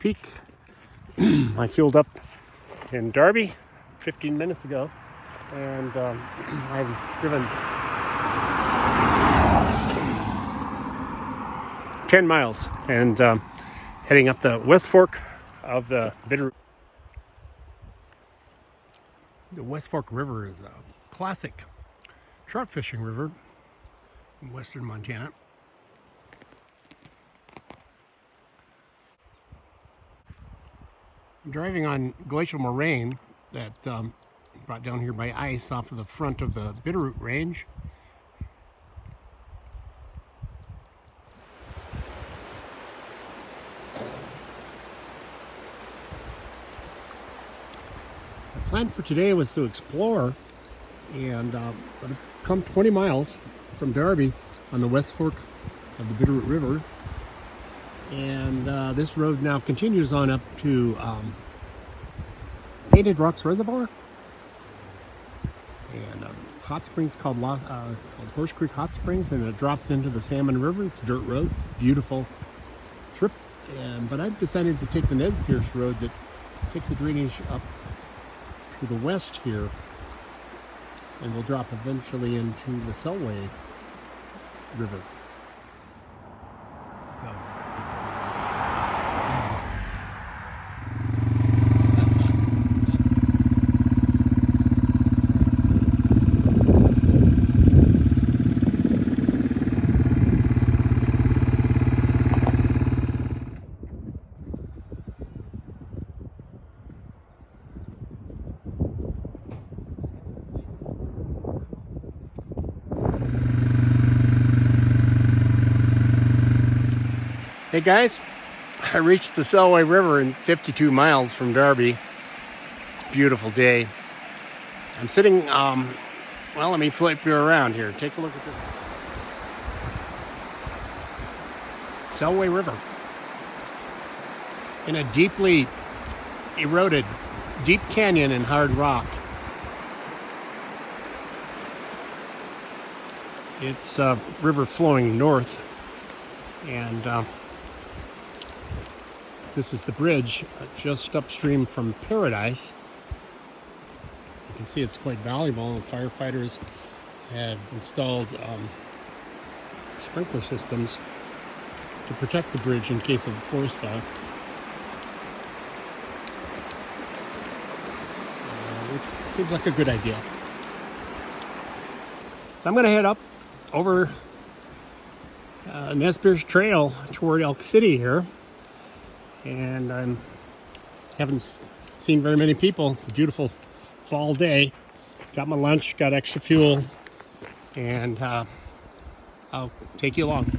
peak. I fueled up in Darby 15 minutes ago, and I've driven 10 miles and heading up the West Fork of the Bitterroot. The West Fork River is a classic trout fishing river in western Montana. I'm driving on glacial moraine that brought down here by ice off of the front of the Bitterroot Range. The plan for today was to explore, and I've come 20 miles from Darby on the West Fork of the Bitterroot River, and this road now continues on up to Painted Rocks Reservoir and hot springs called Horse Creek Hot Springs, and it drops into the Salmon River. It's a dirt road, beautiful trip, but I've decided to take the Nez Perce road that takes the drainage up to the west here, and we'll drop eventually into the Selway River. Hey guys, I reached the Selway River in 52 miles from Darby. It's a beautiful day. I'm sitting, well, let me flip you around here. Take a look at this. Selway River. In a deeply eroded, deep canyon in hard rock. It's a river flowing north, and this is the bridge just upstream from Paradise. You can see it's quite valuable, and firefighters have installed sprinkler systems to protect the bridge in case of a forest fire. Which seems like a good idea. So I'm going to head up over Nez Perce Trail toward Elk City here. And I haven't seen very many people. It's a beautiful fall day. Got my lunch, got extra fuel, and I'll take you along.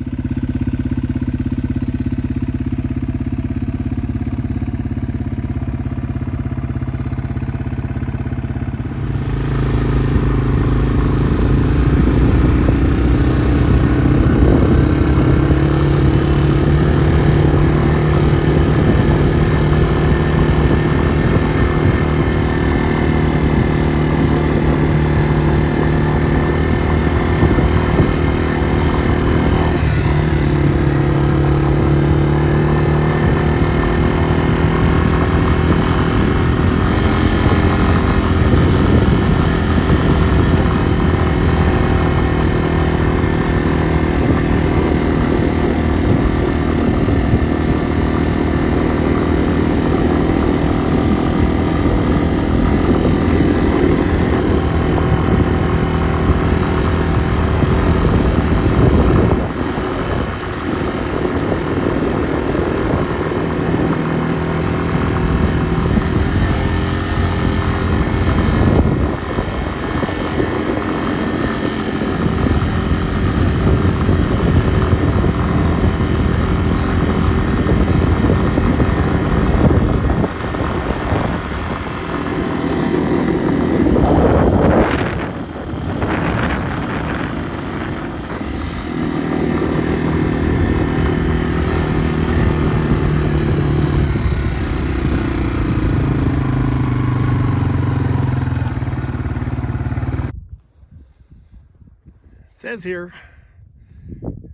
says here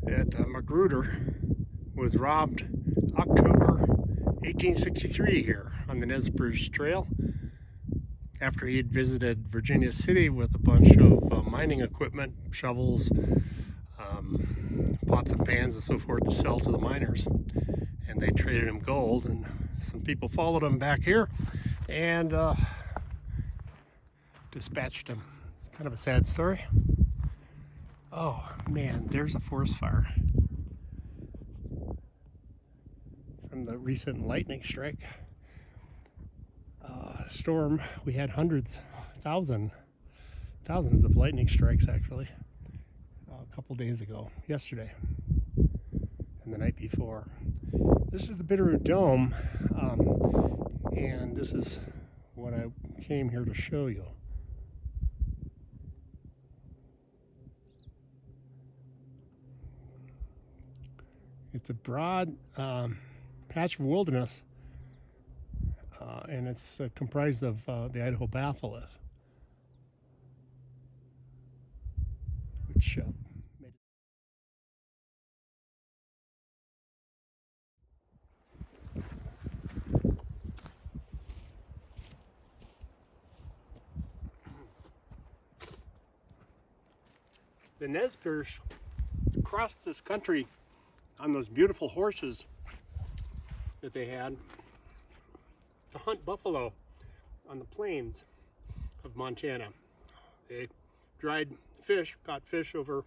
that Magruder was robbed October 1863 here on the Nez Perce Trail, after he had visited Virginia City with a bunch of mining equipment, shovels, pots and pans and so forth to sell to the miners. And they traded him gold, and some people followed him back here and dispatched him. It's kind of a sad story. Oh man, there's a forest fire from the recent lightning strike. Storm. We had thousands of lightning strikes actually a couple days ago, yesterday and the night before. This is the Bitterroot Dome, and this is what I came here to show you. It's a broad patch of wilderness, and it's comprised of the Idaho Batholith, which made it. The Nez Perce crossed this country on those beautiful horses that they had to hunt buffalo on the plains of Montana. They dried fish, caught fish over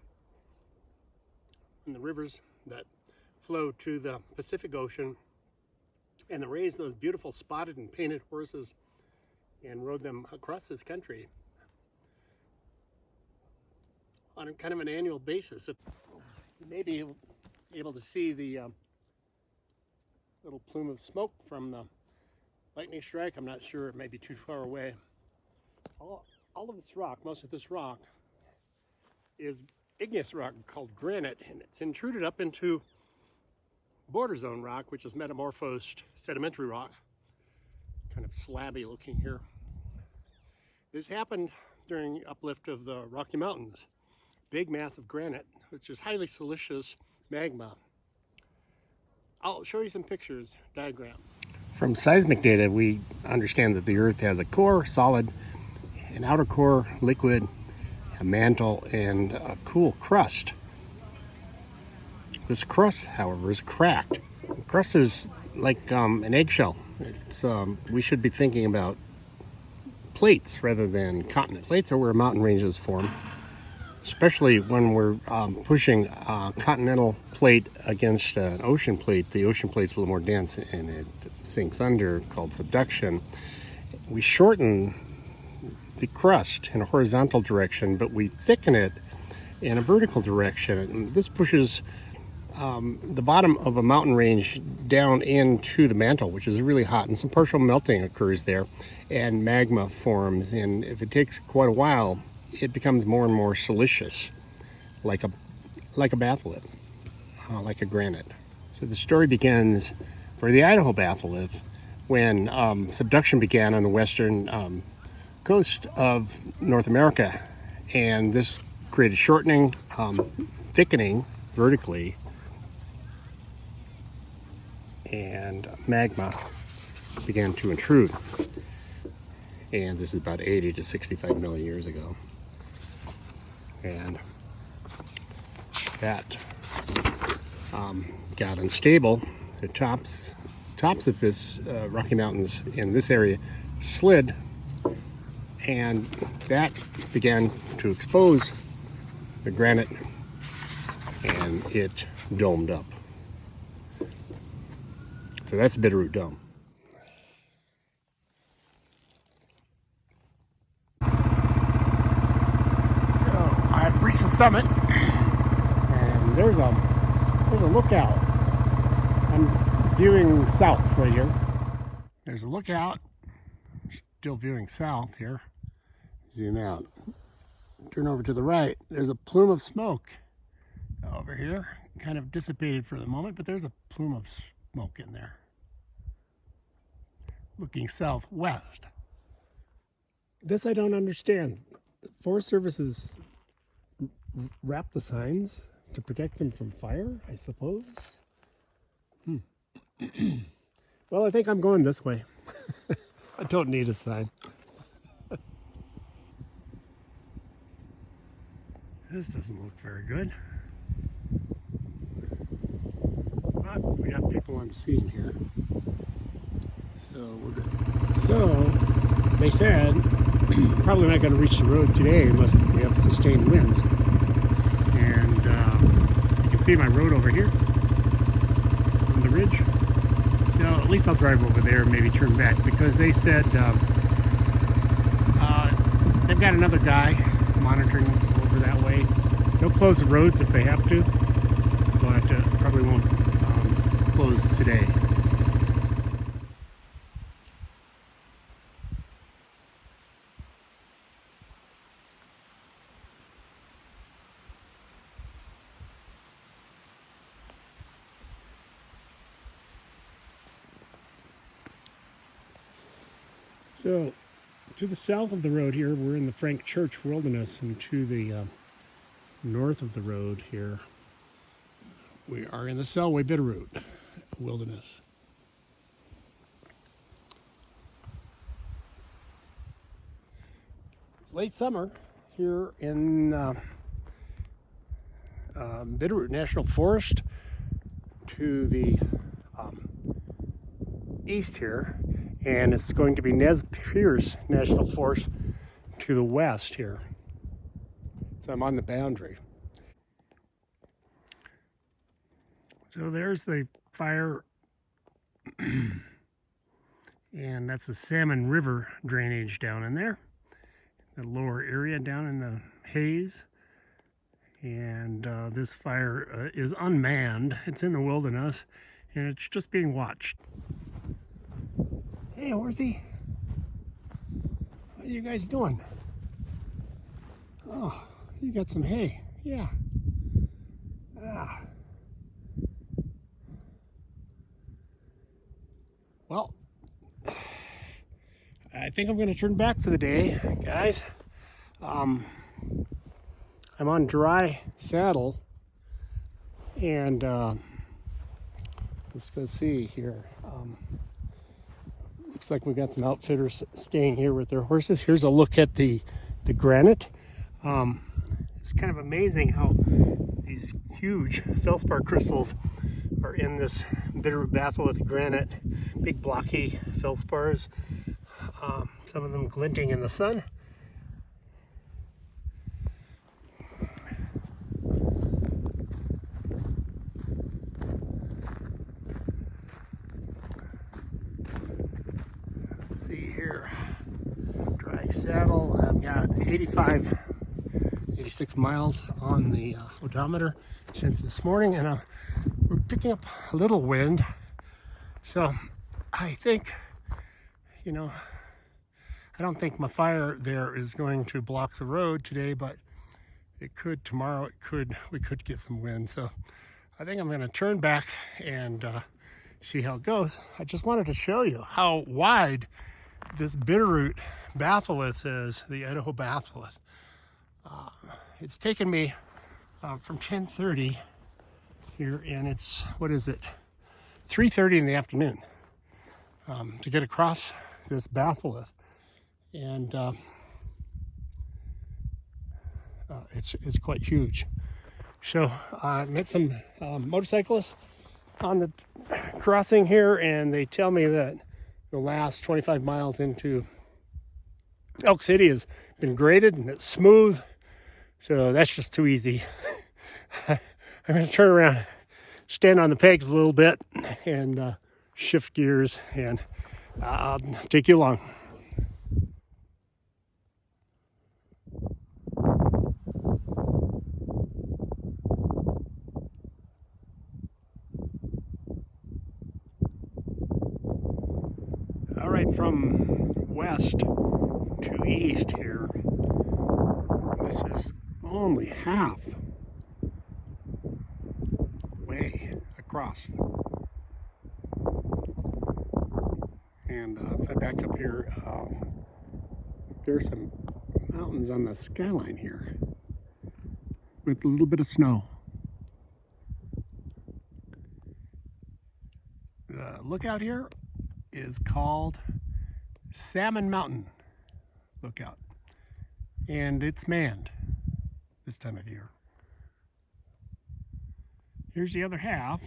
in the rivers that flow to the Pacific Ocean, and they raised those beautiful spotted and painted horses and rode them across this country on a kind of an annual basis. You may be able to see the little plume of smoke from the lightning strike. I'm not sure, it may be too far away. All of this rock, most of this rock, is igneous rock called granite, and it's intruded up into border zone rock, which is metamorphosed sedimentary rock, kind of slabby looking here. This happened during uplift of the Rocky Mountains. Big massive granite, which is highly siliceous magma. I'll show you some pictures, diagram. From seismic data, we understand that the Earth has a core, solid, an outer core, liquid, a mantle, and a cool crust. This crust, however, is cracked. The crust is like an eggshell. We should be thinking about plates rather than continents. Plates are where mountain ranges form, especially when we're pushing a continental plate against an ocean plate. The ocean plate's a little more dense and it sinks under, called subduction. We shorten the crust in a horizontal direction, but we thicken it in a vertical direction. And this pushes the bottom of a mountain range down into the mantle, which is really hot, and some partial melting occurs there, and magma forms. And if it takes quite a while, it becomes more and more siliceous, like a batholith, like a granite. So the story begins for the Idaho Batholith when subduction began on the western coast of North America, and this created shortening, thickening vertically, and magma began to intrude. And this is about 80 to 65 million years ago. And that got unstable. The tops of this Rocky Mountains in this area slid, and that began to expose the granite, and it domed up. So that's the Bitterroot Dome. I've reached the summit, and there's a lookout. I'm viewing south right here. There's a lookout. Still viewing south here. Zoom out. Turn over to the right. There's a plume of smoke over here. Kind of dissipated for the moment, but there's a plume of smoke in there. Looking southwest. This I don't understand. The Forest Service is wrap the signs to protect them from fire, I suppose. Well, Well, I think I'm going this way. I don't need a sign. This doesn't look very good. But we got people on scene here. So we're good. So they said probably not going to reach the road today unless we have sustained winds. And you can see my road over here on the ridge. So at least I'll drive over there and maybe turn back, because they said they've got another guy monitoring over that way. They'll close the roads if they have to, but probably won't close today. So, to the south of the road here, we're in the Frank Church Wilderness, and to the north of the road here, we are in the Selway Bitterroot Wilderness. It's late summer here in Bitterroot National Forest to the east here, and it's going to be Nez Perce National Forest to the west here. So I'm on the boundary. So there's the fire, and that's the Salmon River drainage down in there, the lower area down in the haze. And this fire is unmanned. It's in the wilderness, and it's just being watched. Hey, where's he? What are you guys doing? Oh, you got some hay. Yeah. Ah. Well, I think I'm going to turn back for the day, guys. I'm on dry saddle, and let's go see here. Looks like we got some outfitters staying here with their horses. Here's a look at the granite. It's kind of amazing how these huge feldspar crystals are in this Bitterroot Batholith granite, big blocky feldspars. Some of them glinting in the sun. Let's see here, dry saddle. I've got 86 miles on the odometer since this morning, and we're picking up a little wind. So I think, you know, I don't think my fire there is going to block the road today, but it could tomorrow. We could get some wind. So I think I'm going to turn back and see how it goes. I just wanted to show you how wide this Bitterroot Batholith is, the Idaho Batholith. It's taken me from 10:30 here, and it's, what is it, 3:30 in the afternoon to get across this Batholith. And it's quite huge. So I met some motorcyclists on the crossing here, and they tell me that the last 25 miles into Elk City has been graded and it's smooth. So that's just too easy. I'm going to turn around, stand on the pegs a little bit, and shift gears, and I'll take you along. All right, from west to east here, this is only half way across. And if I back up here, there's some mountains on the skyline here with a little bit of snow. Look out here is called Salmon Mountain Lookout, and it's manned this time of year. Here's the other half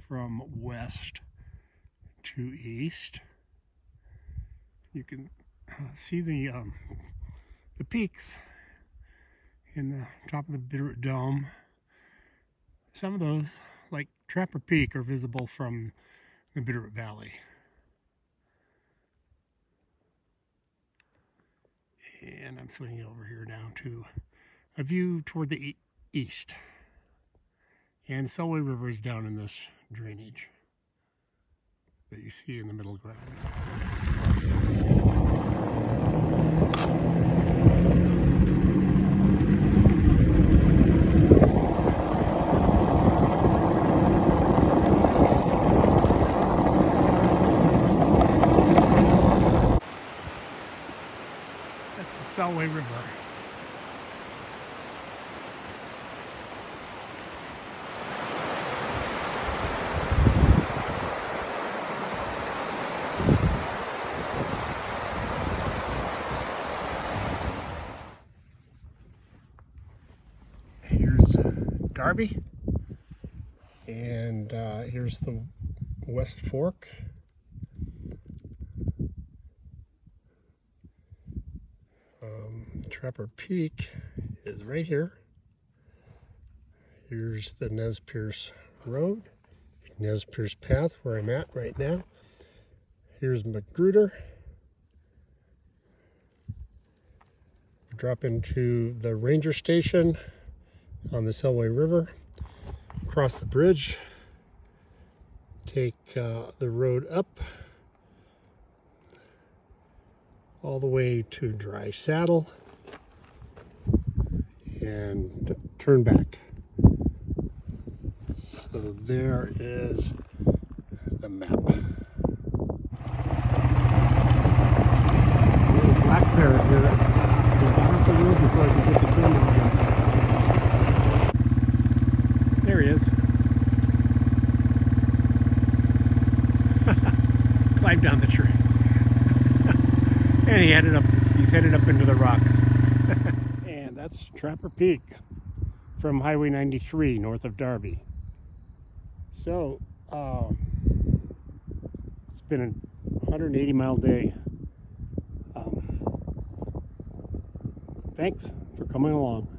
from west to east. You can see the peaks in the top of the Bitterroot Dome. Some of those, like Trapper Peak, are visible from the Bitterroot Valley. And I'm swinging over here now to a view toward the east. And Selway River is down in this drainage that you see in the middle ground. That's the Selway River. Here's Darby, and here's the West Fork. Trapper Peak is right here. Here's the Nez Perce Road, Nez Perce Path, where I'm at right now. Here's Magruder. Drop into the ranger station on the Selway River, cross the bridge, take the road up all the way to Dry Saddle and turn back. So there is the map. Little black parrot here. Off the road before I can get the camera. There he is. Climbed down the tree. And he's headed up into the rocks. And that's Trapper Peak from Highway 93 north of Darby. So, it's been a 180-mile day. Thanks for coming along.